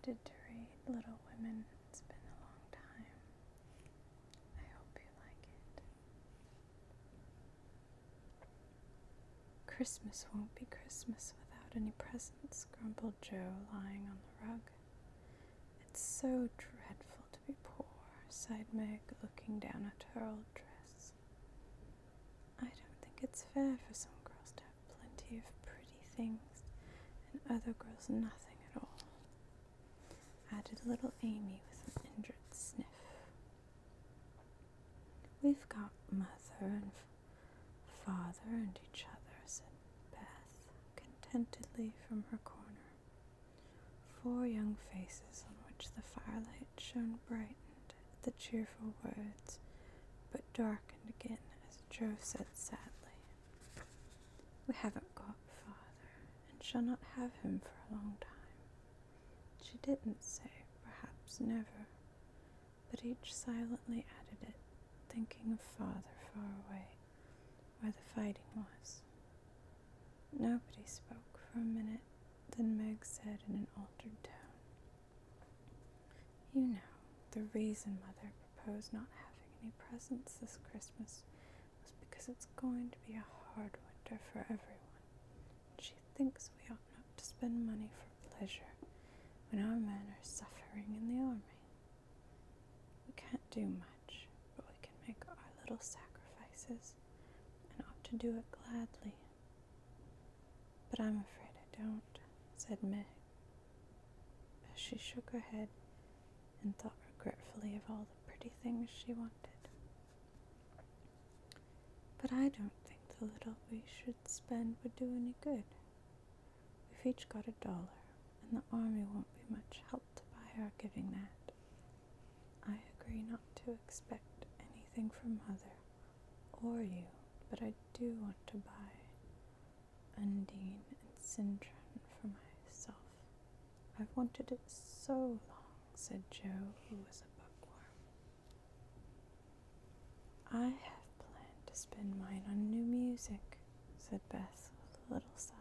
excited to read Little Women. It's been a long time. I hope you like it. Christmas won't be Christmas without any presents, grumbled Joe, lying on the rug. It's so dreadful to be poor, sighed Meg, looking down at her old dress. I don't think it's fair for some girls to have plenty of pretty things and other girls nothing at all, added little Amy with an injured sniff. We've got mother and father and each other, said Beth, contentedly from her corner. 4 young faces on which the firelight shone brightened at the cheerful words, but darkened again as Joe said sadly, "We haven't got father, and shall not have him for a long time." She didn't say, perhaps never, but each silently added it, thinking of father far away, where the fighting was. Nobody spoke for a minute, then Meg said in an altered tone, "You know, the reason Mother proposed not having any presents this Christmas was because it's going to be a hard winter for everyone. She thinks we ought not to spend money for pleasure when our men are suffering in the army. We can't do much, but we can make our little sacrifices, and ought to do it gladly. But I'm afraid I don't," said Meg, as she shook her head and thought regretfully of all the pretty things she wanted. "But I don't think the little we should spend would do any good. We've each got $1, and the army won't be much help to buy our giving that. I agree not to expect anything from Mother or you, but I do want to buy Undine and Cintron for myself. I've wanted it so long," said Joe, who was a bookworm. "I have planned to spend mine on new music," said Beth with a little sigh,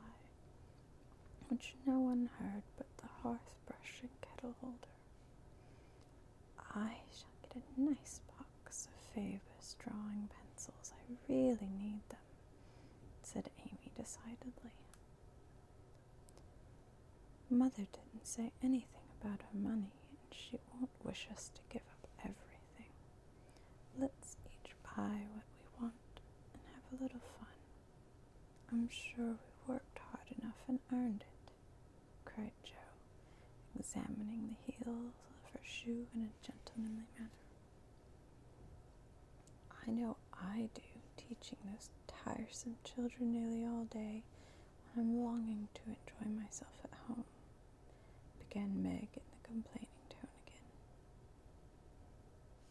which no one heard but the hearth-brush and kettle-holder. "I shall get a nice box of Faber's drawing pencils. I really need them," said Amy decidedly. "Mother didn't say anything about our money, and she won't wish us to give up everything. Let's each buy what we want and have a little fun. I'm sure we worked hard enough and earned it," cried Joe, examining the heels of her shoe in a gentlemanly manner. "I know I do, teaching those tiresome children nearly all day when I'm longing to enjoy myself at home," began Meg in the complaining tone again.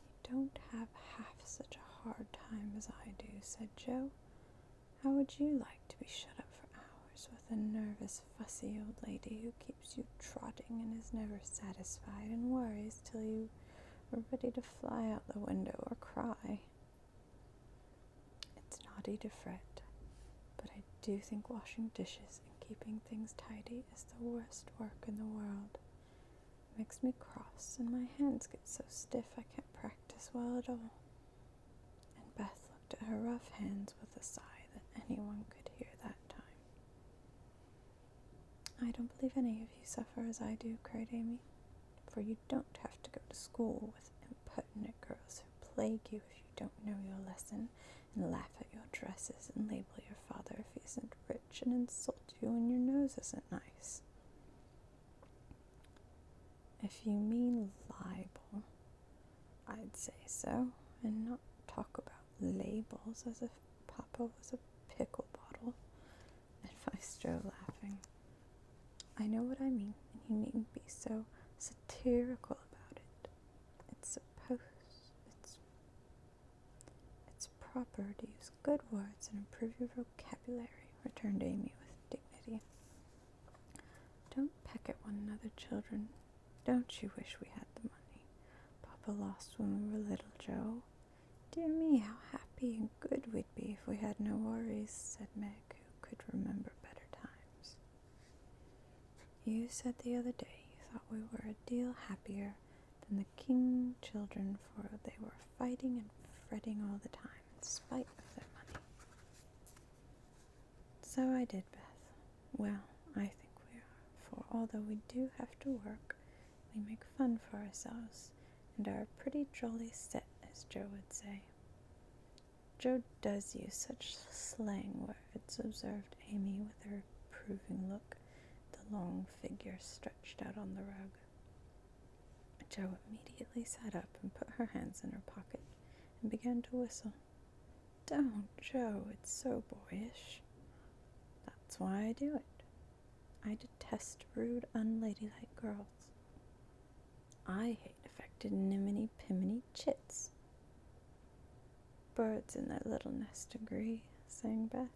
"You don't have half such a hard time as I do," said Joe. "How would you like to be shut up for hours with a nervous, fussy old lady who keeps you trotting and is never satisfied and worries till you are ready to fly out the window or cry? It's naughty to fret, but I do think washing dishes and keeping things tidy is the worst work in the world. It makes me cross, and my hands get so stiff I can't practice well at all." And Beth looked at her rough hands with a sigh that anyone could hear that time. "I don't believe any of you suffer as I do," cried Amy, "for you don't have to go to school with impertinent girls who plague you if you don't know your lesson, and laugh at your dresses, and label your father if he isn't rich, and insult you when your nose isn't nice." "If you mean libel, I'd say so, and not talk about labels as if Papa was a pickle bottle," advised Joe, laughing. "I know what I mean, and you needn't be so satirical about it. It's proper to use good words and improve your vocabulary," returned Amy with dignity. "Don't peck at one another, children. Don't you wish we had the money Papa lost when we were little, Joe? Dear me, how happy and good we'd be if we had no worries," said Meg, who could remember better times. "You said the other day you thought we were a deal happier than the king children, for they were fighting and fretting all the time, in spite of their money. So I did, Beth. Well, I think we are, for although we do have to work, we make fun for ourselves, and are a pretty jolly set, as Joe would say. Joe does use such slang words, observed Amy with her approving look, the long figure stretched out on the rug. Joe immediately sat up and put her hands in her pocket and began to whistle. Don't, Joe, it's so boyish. That's why I do it. I detest rude, unladylike girls. I hate affected niminy-piminy chits. Birds in their little nest agree, sang Beth.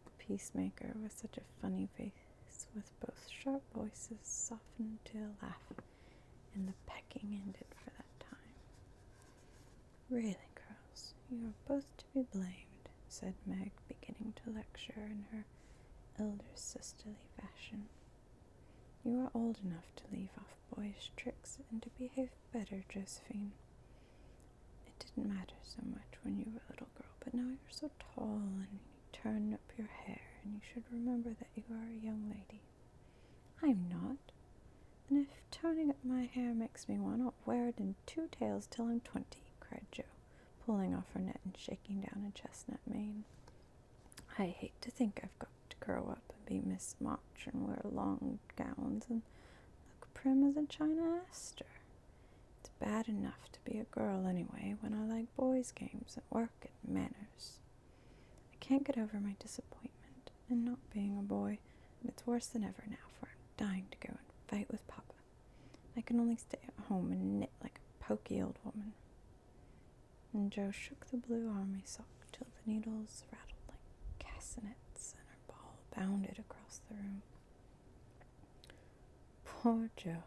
The peacemaker with such a funny face, with both sharp voices softened to a laugh, and the pecking ended for that time. Really, girls, you are both to be blamed, said Meg, beginning to lecture in her elder sisterly fashion. You are old enough to leave off boyish tricks and to behave better, Josephine. It didn't matter so much when you were a little girl, but now you're so tall and you turn up your hair, and you should remember that you are a young lady. I'm not. And if turning up my hair makes me want to wear it in 2 tails till I'm 20, cried Jo, pulling off her net and shaking down a chestnut mane. I hate to think I've got to grow up and be Miss March and wear long gowns and look prim as a China Aster. It's bad enough to be a girl anyway when I like boys' games and work and manners. I can't get over my disappointment in not being a boy, and it's worse than ever now, for I'm dying to go and fight with Papa. I can only stay at home and knit like a poky old woman. And Jo shook the blue army sock till the needles rattled like castanets, and her ball bounded across the room. Poor Jo.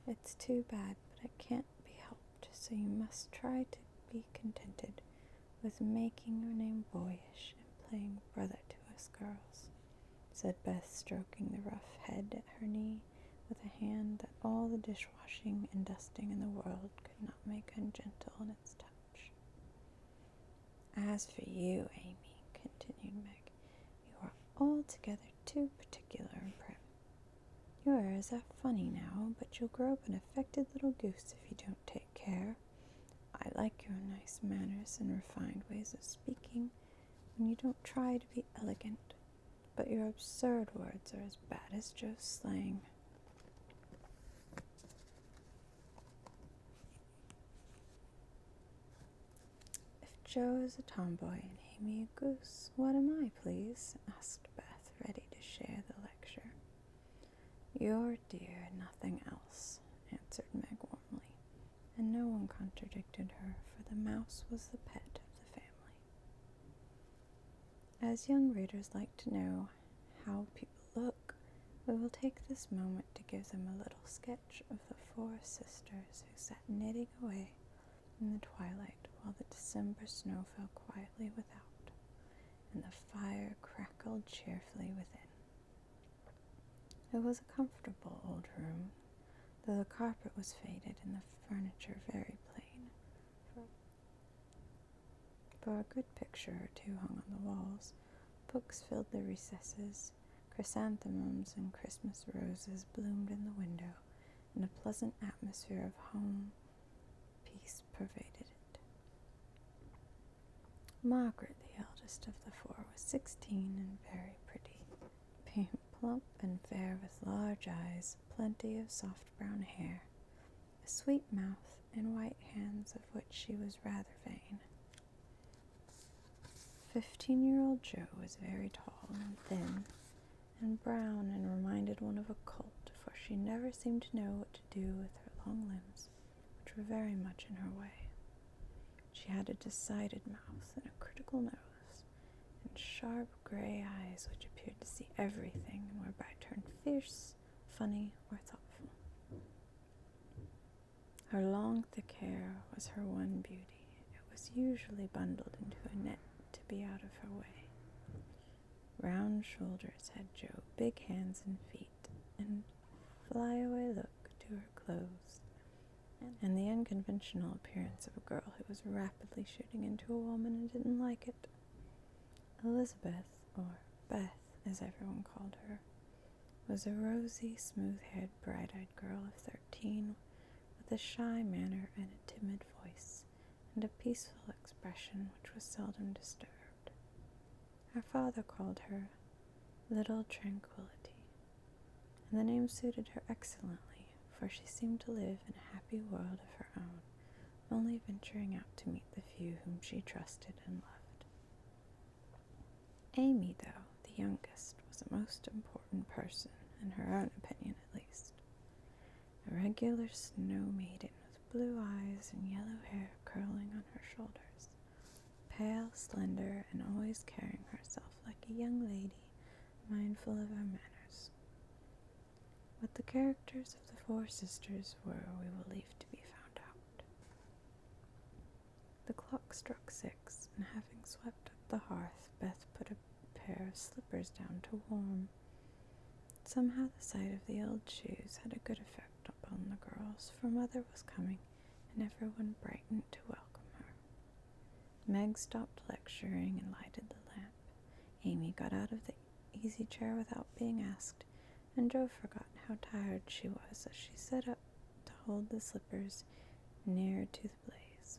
It's too bad, but it can't be helped, so you must try to be contented with making your name boyish and playing brother to us girls, said Beth, stroking the rough head at her knee with a hand that all the dishwashing and dusting in the world could not make ungentle in its touch. As for you, Amy, continued Meg, you are altogether too particular and prim. Yours are funny now, but you'll grow up an affected little goose if you don't take care. I like your nice manners and refined ways of speaking, and you don't try to be elegant, but your absurd words are as bad as Joe's slang. If Joe is a tomboy and Amy a goose, what am I, please? Asked Beth, ready to share the lecture. You're dear, nothing else, answered Meg warmly, and no one contradicted her, for the mouse was the pet of the family. As young readers like to know how people look, we will take this moment to give them a little sketch of the 4 sisters who sat knitting away in the twilight while the December snow fell quietly without, and the fire crackled cheerfully within. It was a comfortable old room, though the carpet was faded and the furniture very plain, for a good picture or 2 hung on the walls, books filled the recesses, chrysanthemums and Christmas roses bloomed in the window, and a pleasant atmosphere of home peace pervaded it. Margaret, the eldest of the 4, was 16 and very pretty, being plump and fair with large eyes, plenty of soft brown hair, a sweet mouth, and white hands of which she was rather vain. 15-year-old Jo was very tall and thin and brown and reminded one of a colt, for she never seemed to know what to do with her long limbs, which were very much in her way. She had a decided mouth and a critical nose, and sharp gray eyes which appeared to see everything and were by turn fierce, funny, or thoughtful. Her long, thick hair was her one beauty. It was usually bundled into a net to be out of her way. Round shoulders had Jo, big hands and feet, and flyaway look to her clothes, and the unconventional appearance of a girl who was rapidly shooting into a woman and didn't like it. Elizabeth, or Beth as everyone called her, was a rosy, smooth-haired, bright-eyed girl of 13 with a shy manner and a timid voice and a peaceful expression which was seldom disturbed. Her father called her Little Tranquility, and the name suited her excellently, for she seemed to live in a happy world of her own, only venturing out to meet the few whom she trusted and loved. Amy, though, the youngest, was a most important person, in her own opinion at least. A regular snow maiden with blue eyes and yellow hair curling on her shoulders, pale, slender, and always carrying herself like a young lady, mindful of her manners. What the characters of the four sisters were, we will leave to be found out. The clock struck 6, and having swept up the hearth, Beth put a pair of slippers down to warm. Somehow the sight of the old shoes had a good effect upon the girls, for Mother was coming, and everyone brightened to welcome her. Meg stopped lecturing and lighted the lamp. Amy got out of the easy chair without being asked, and Jo forgot how tired she was as she sat up to hold the slippers near to the blaze.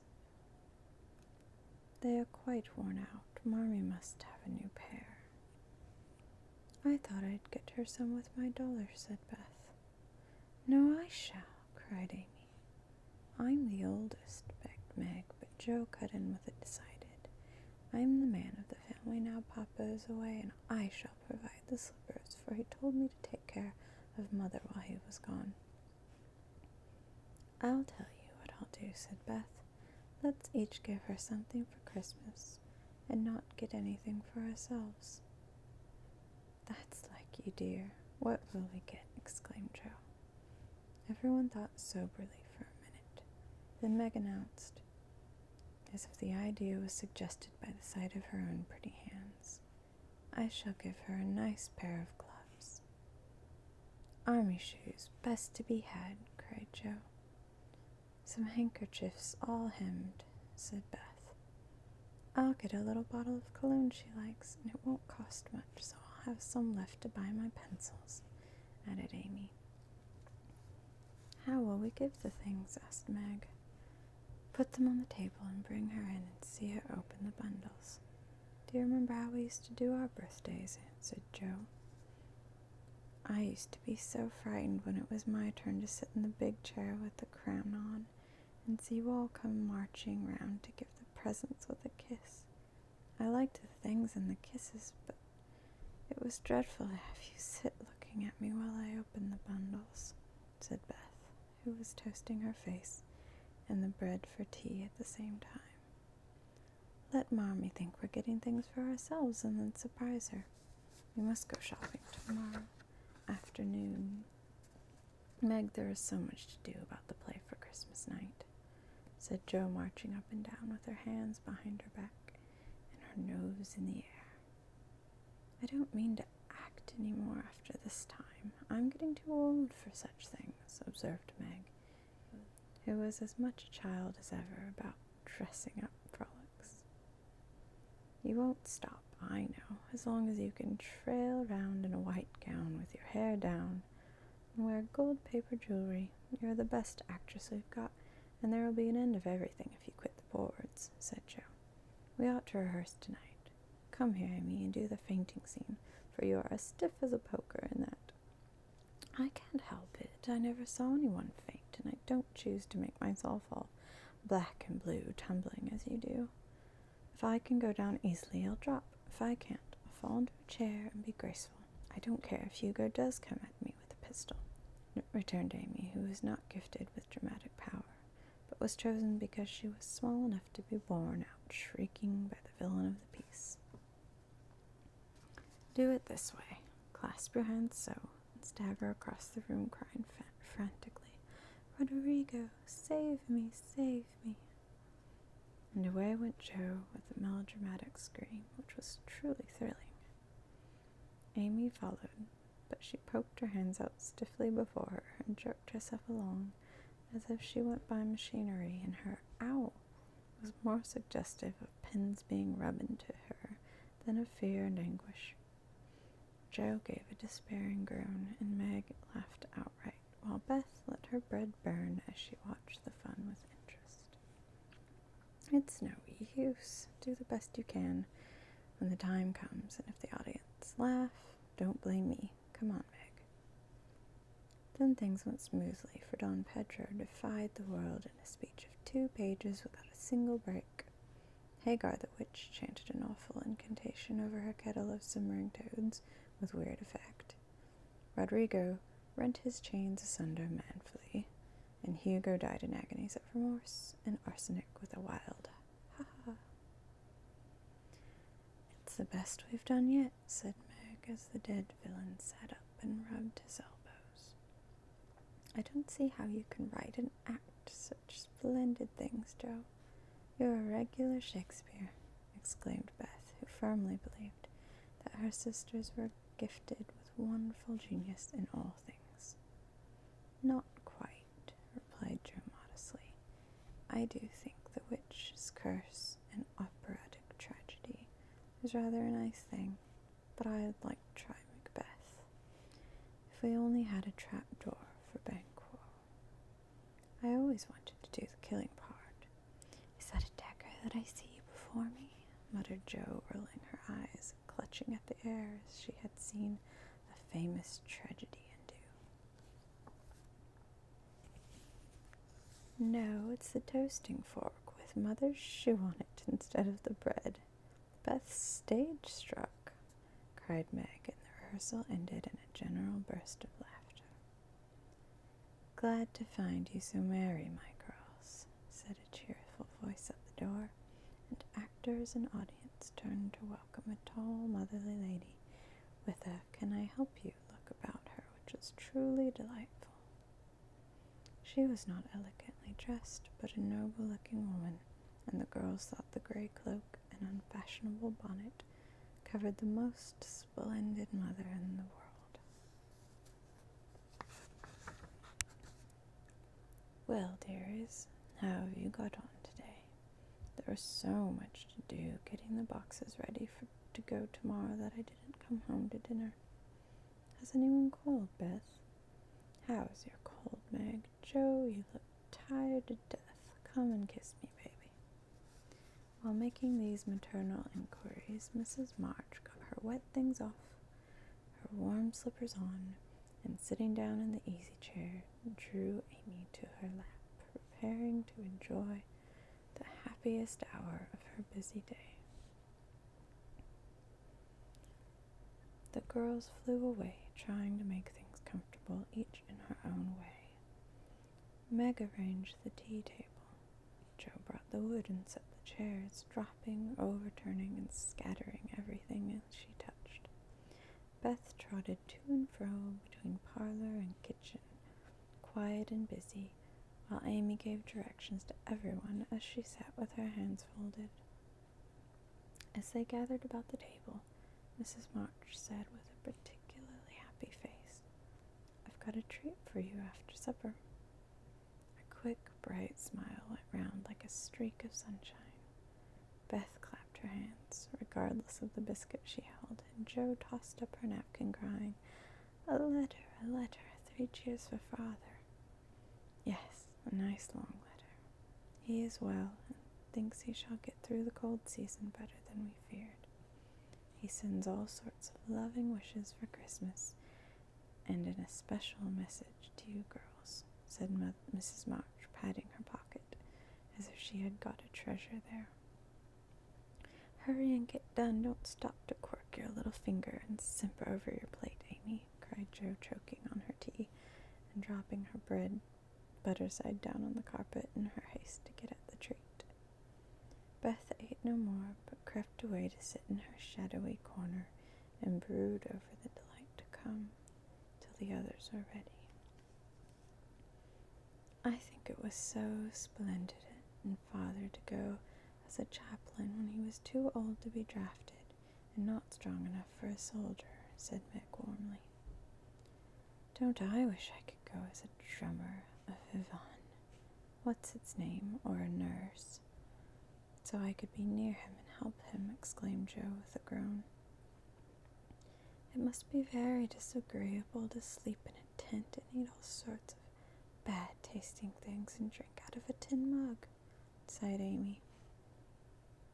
They are quite worn out. Marmee must have a new pair. I thought I'd get her some with my $1, said Beth. No, I shall, cried Amy. I'm the oldest, begged Meg, but Jo cut in with a decided. I'm the man of the family now Papa is away, and I shall provide the slippers, for he told me to take care of Mother while he was gone. I'll tell you what I'll do, said Beth. Let's each give her something for Christmas, and not get anything for ourselves. That's like you, dear. What will we get? Exclaimed Jo. Everyone thought soberly for a minute. Then Meg announced, as if the idea was suggested by the sight of her own pretty hands, I shall give her a nice pair of gloves. Army shoes, best to be had, cried Jo. Some handkerchiefs all hemmed, said Beth. I'll get a little bottle of cologne she likes, and it won't cost much, so I'll have some left to buy my pencils, added Amy. How will we give the things? Asked Meg. Put them on the table and bring her in and see her open the bundles. Do you remember how we used to do our birthdays? Answered Jo. I used to be so frightened when it was my turn to sit in the big chair with the crown on and see you all come marching round to give the presents with a kiss. I liked the things and the kisses, but it was dreadful to have you sit looking at me while I opened the bundles, said Beth, who was toasting her face and the bread for tea at the same time. Let Marmee think we're getting things for ourselves and then surprise her. We must go shopping tomorrow afternoon. Meg, there is so much to do about the play for Christmas night, said Jo, marching up and down with her hands behind her back and her nose in the air. I don't mean to act any more after this time. I'm getting too old for such things, observed Meg, who was as much a child as ever about dressing up frolics. You won't stop, I know, as long as you can trail around in a white gown with your hair down and wear gold paper jewelry. You're the best actress we've got, and there will be an end of everything if you quit the boards, said Jo. We ought to rehearse tonight. Come here, Amy, and do the fainting scene, for you are as stiff as a poker in that. I can't help it. I never saw anyone faint, and I don't choose to make myself all black and blue, tumbling as you do. If I can go down easily, I'll drop. If I can't, I'll fall into a chair and be graceful. I don't care if Hugo does come at me with a pistol, returned Amy, who was not gifted with dramatic power, but was chosen because she was small enough to be borne out shrieking by the villain of the piece. Do it this way. Clasp your hands so, and stagger across the room crying frantically, Roderigo, save me, save me. And away went Jo with a melodramatic scream, which was truly thrilling. Amy followed, but she poked her hands out stiffly before her and jerked herself along as if she went by machinery, and her "ow" was more suggestive of pins being rubbed into her than of fear and anguish. Jo gave a despairing groan, and Meg laughed outright, while Beth let her bread burn as she watched the fun with interest. "It's no use. Do the best you can when the time comes, and if the audience laugh, don't blame me. Come on, Meg." Then things went smoothly, for Don Pedro defied the world in a speech of 2 pages without a single break. Hagar the witch chanted an awful incantation over her kettle of simmering toads with weird effect. Rodrigo rent his chains asunder manfully, and Hugo died in agonies of remorse, and Arsenic with a wild ha-ha. "It's the best we've done yet," said Meg, as the dead villain sat up and rubbed his elbows. "I don't see how you can write and act such splendid things, Jo. You're a regular Shakespeare," exclaimed Beth, who firmly believed that her sisters were gifted with wonderful genius in all things. "Not quite," replied Jo modestly. "I do think The Witch's Curse, an operatic tragedy, is rather a nice thing, but I'd like to try Macbeth. If we only had a trapdoor for Banquo. I always wanted to do the killing part." "Is that a dagger that I see before me?" muttered Jo, rolling her eyes, clutching at the air as she had seen a famous tragedian do. "No, it's the toasting fork with Mother's shoe on it instead of the bread. Beth's stage struck," cried Meg, and the rehearsal ended in a general burst of laughter. "Glad to find you so merry, my girls," said a cheerful voice at the door, and actors and audience turned to welcome a tall, motherly lady with a "can I help you" look about her, which was truly delightful. She was not elegantly dressed, but a noble-looking woman, and the girls thought the gray cloak and unfashionable bonnet covered the most splendid mother in the world. "Well, dearies, how have you got on today? There was so much to do getting the boxes ready to go tomorrow that I didn't come home to dinner. Has anyone called, Beth? How's your cold, Meg? Jo, you look tired to death. Come and kiss me, baby." While making these maternal inquiries, Mrs. March got her wet things off, her warm slippers on, and sitting down in the easy chair, drew Amy to her lap, preparing to enjoy the happiest hour of her busy day. The girls flew away, trying to make things comfortable, each in her own way. Meg arranged the tea table. Jo brought the wood and set the chairs, dropping, overturning, and scattering everything as she touched. Beth trotted to and fro between parlor and kitchen, quiet and busy, while Amy gave directions to everyone as she sat with her hands folded. As they gathered about the table, Mrs. March said with a particularly happy face, "I've got a treat for you after supper." A quick, bright smile went round like a streak of sunshine. Beth clapped her hands, regardless of the biscuit she held, and Jo tossed up her napkin, crying, a letter, 3 cheers for Father." "Yes, a nice long letter. He is well, and thinks he shall get through the cold season better than we feared. He sends all sorts of loving wishes for Christmas, and an especial message to you girls," said Mrs. March, patting her pocket, as if she had got a treasure there. "Hurry and get done. Don't stop to quirk your little finger and simper over your plate, Amy," cried Jo, choking on her tea and dropping her bread butter side down on the carpet in her haste to get at the treat. Beth ate no more, but crept away to sit in her shadowy corner and brood over the delight to come, till the others were ready. "I think it was so splendid in Father to go as a chaplain when he was too old to be drafted and not strong enough for a soldier," said Meg warmly. Don't I wish I could go as a drummer, a vivon, what's its name, or a nurse, so I could be near him and help him, exclaimed Joe with a groan. It must be very disagreeable to sleep in a tent and eat all sorts of bad-tasting things and drink out of a tin mug, sighed Amy.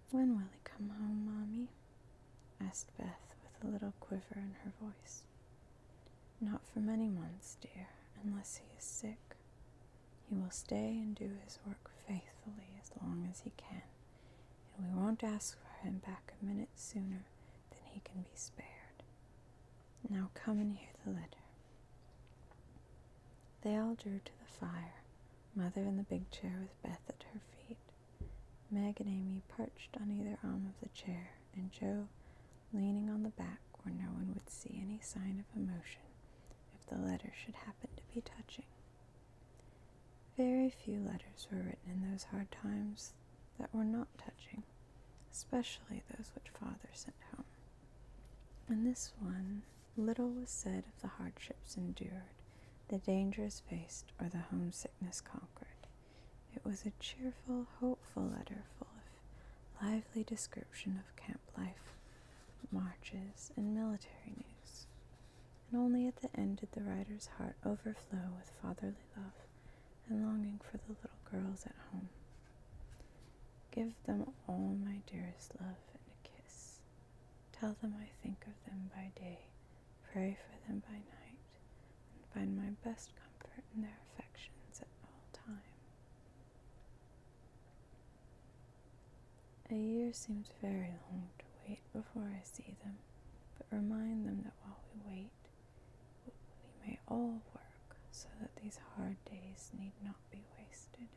When will he come home, Mommy? Asked Beth with a little quiver in her voice. Not for many months, dear, unless he is sick. He will stay and do his work faithfully as long as he can, and we won't ask for him back a minute sooner than he can be spared. Now come and hear the letter. They all drew to the fire, Mother in the big chair with Beth at her feet, Meg and Amy perched on either arm of the chair, and Joe leaning on the back where no one would see any sign of emotion if the letter should happen to be touching. Very few letters were written in those hard times that were not touching, especially those which Father sent home. In this one, little was said of the hardships endured, the dangers faced, or the homesickness conquered. It was a cheerful, hopeful letter full of lively description of camp life, marches, and military news. And only at the end did the writer's heart overflow with fatherly love and longing for the little girls at home. Give them all my dearest love and a kiss. Tell them I think of them by day, pray for them by night, and find my best comfort in their affections at all time. A year seems very long to wait before I see them, but remind them that while we wait, we may all work so that these hard days need not be wasted.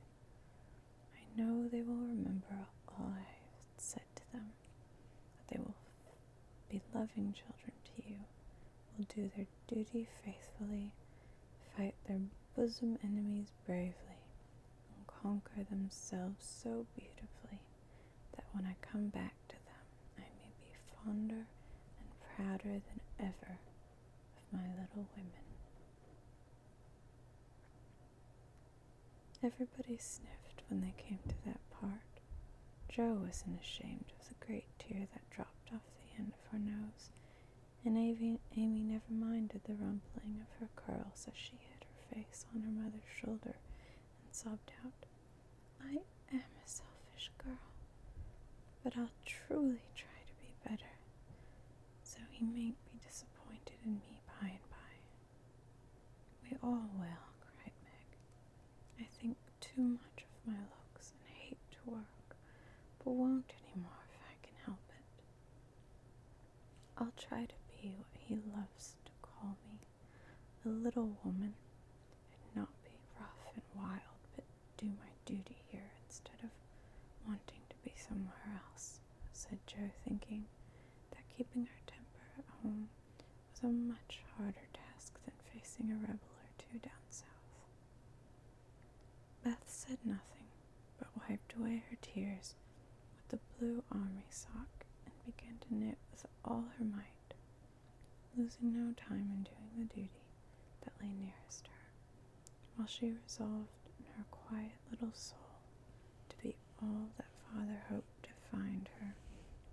I know they will remember all I have said to them, that they will be loving children to you, will do their duty faithfully, fight their bosom enemies bravely, and conquer themselves so beautifully that when I come back to them, I may be fonder and prouder than ever of my little women. Everybody sniffed when they came to that part. Joe wasn't ashamed of the great tear that dropped off the end of her nose, and Amy never minded the rumpling of her curls as she hid her face on her mother's shoulder and sobbed out, I am a selfish girl, but I'll truly try to be better, so he mayn't be disappointed in me by and by. We all will, cried Meg. I think too much of my looks and hate to work, but won't anymore if I can help it. I'll try to be what he loves to call me, a little woman, and not be rough and wild, but do my duty here instead of wanting to be somewhere else, said Joe, thinking that keeping her temper at home was a much harder task than facing a rebel or two down south. Beth said nothing, but wiped away her tears with the blue army sock and began to knit with all her might, losing no time in doing the duty that lay nearest her, while she resolved in her quiet little soul to be all that Father hoped to find her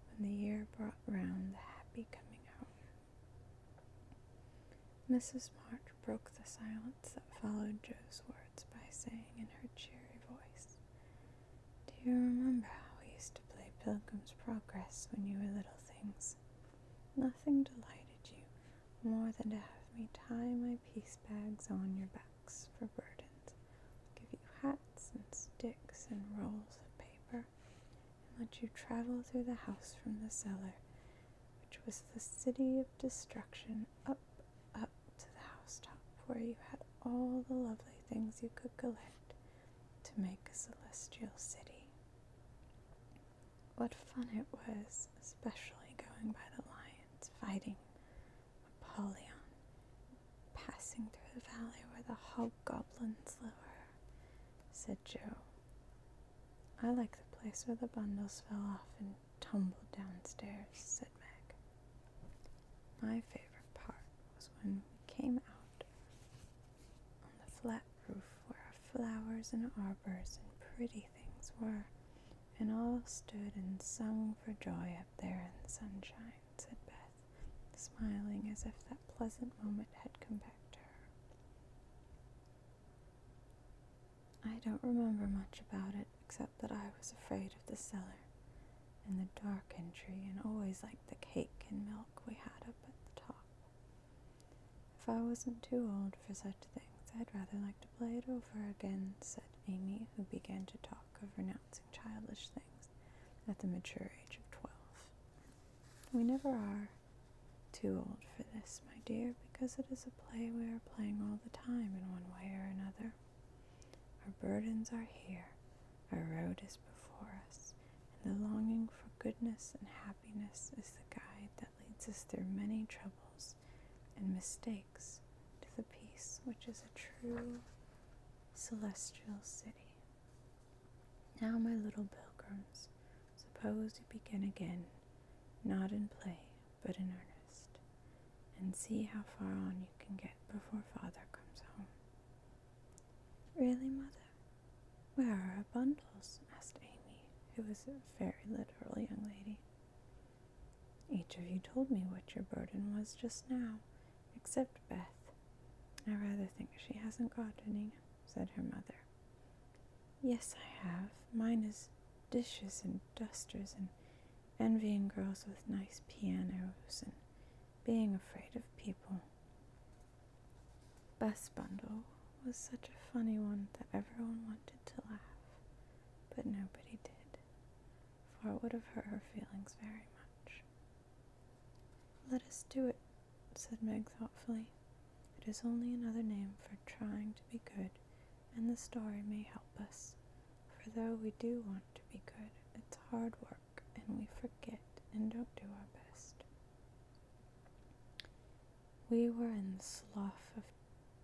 when the year brought round the happy coming home. Mrs. March broke the silence that followed Joe's words by saying in her cheery voice, Do you remember how we used to play Pilgrim's Progress when you were little things? Nothing delighted you more than to have me tie my piece bags on your backs for burdens, give you hats and sticks and rolls of paper, and let you travel through the house from the cellar, which was the city of destruction, up to the housetop, where you had all the lovely things you could collect to make a celestial city. What fun it was, especially going by the lions, fighting Apollyon, passing through the valley where the hobgoblins were, said Joe. I like the place where the bundles fell off and tumbled downstairs, said Meg. My favorite part was when we came out flat roof where flowers and arbors and pretty things were, and all stood and sung for joy up there in the sunshine, said Beth, smiling as if that pleasant moment had come back to her. I don't remember much about it, except that I was afraid of the cellar and the dark entry, and always liked the cake and milk we had up at the top. If I wasn't too old for such things, I'd rather like to play it over again, said Amy, who began to talk of renouncing childish things at the mature age of 12. We never are too old for this, my dear, because it is a play we are playing all the time in one way or another. Our burdens are here, our road is before us, and the longing for goodness and happiness is the guide that leads us through many troubles and mistakes to the peace which is a true celestial city. Now, my little pilgrims, suppose you begin again, not in play, but in earnest, and see how far on you can get before Father comes home. Really, Mother? Where are our bundles? Asked Amy, who was a very literal young lady. Each of you told me what your burden was just now, except Beth. I rather think she hasn't got any, said her mother. Yes, I have. Mine is dishes and dusters and envying girls with nice pianos and being afraid of people. Beth's bundle was such a funny one that everyone wanted to laugh, but nobody did, for it would have hurt her feelings very much. Let us do it, said Meg thoughtfully. It is only another name for trying to be good, and the story may help us, for though we do want to be good, it's hard work, and we forget and don't do our best. We were in the slough of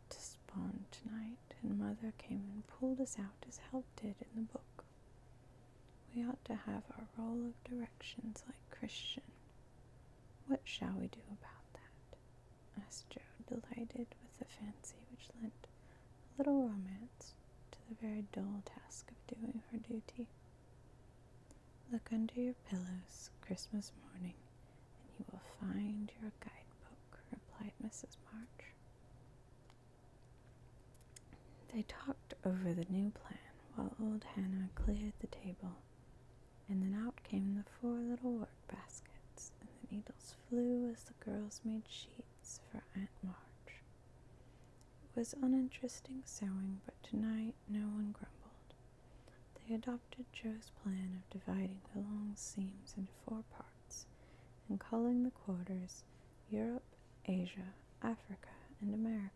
despond tonight, and Mother came and pulled us out as help did in the book. We ought to have our roll of directions like Christian. What shall we do about that? Asked Joe, delighted with the fancy which lent a little romance to the very dull task of doing her duty. Look under your pillows, Christmas morning, and you will find your guidebook, replied Mrs. March. They talked over the new plan while old Hannah cleared the table, and then out came the 4 little work baskets, and the needles flew as the girls made sheets for Aunt March. It was uninteresting sewing, but tonight no one grumbled. They adopted Joe's plan of dividing the long seams into 4 parts and calling the quarters Europe, Asia, Africa, and America,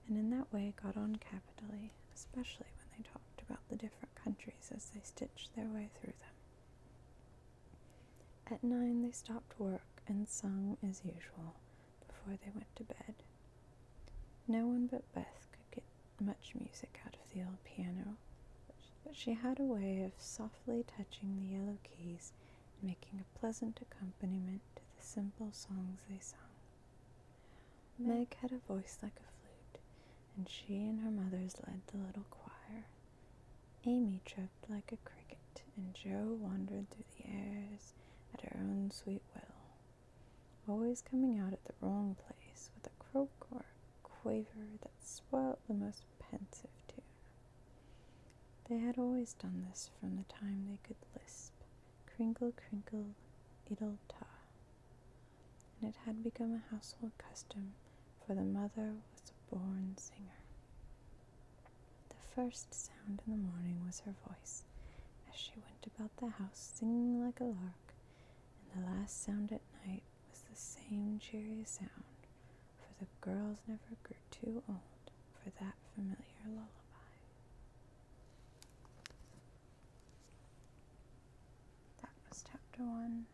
and in that way got on capitally, especially when they talked about the different countries as they stitched their way through them. At 9 they stopped work and sung as usual before they went to bed. No one but Beth could get much music out of the old piano, but she had a way of softly touching the yellow keys and making a pleasant accompaniment to the simple songs they sung. Meg had a voice like a flute, and she and her mothers led the little choir. Amy chirped like a cricket, and Jo wandered through the airs at her own sweet will, always coming out at the wrong place with a croak or quaver that spoilt the most pensive tune. They had always done this from the time they could lisp, crinkle, crinkle, idle ta, and it had become a household custom, for the mother was a born singer. The first sound in the morning was her voice, as she went about the house singing like a lark, and the last sound at night was the same cheery sound, for the girls never grew too old for that familiar lullaby. That was chapter 1.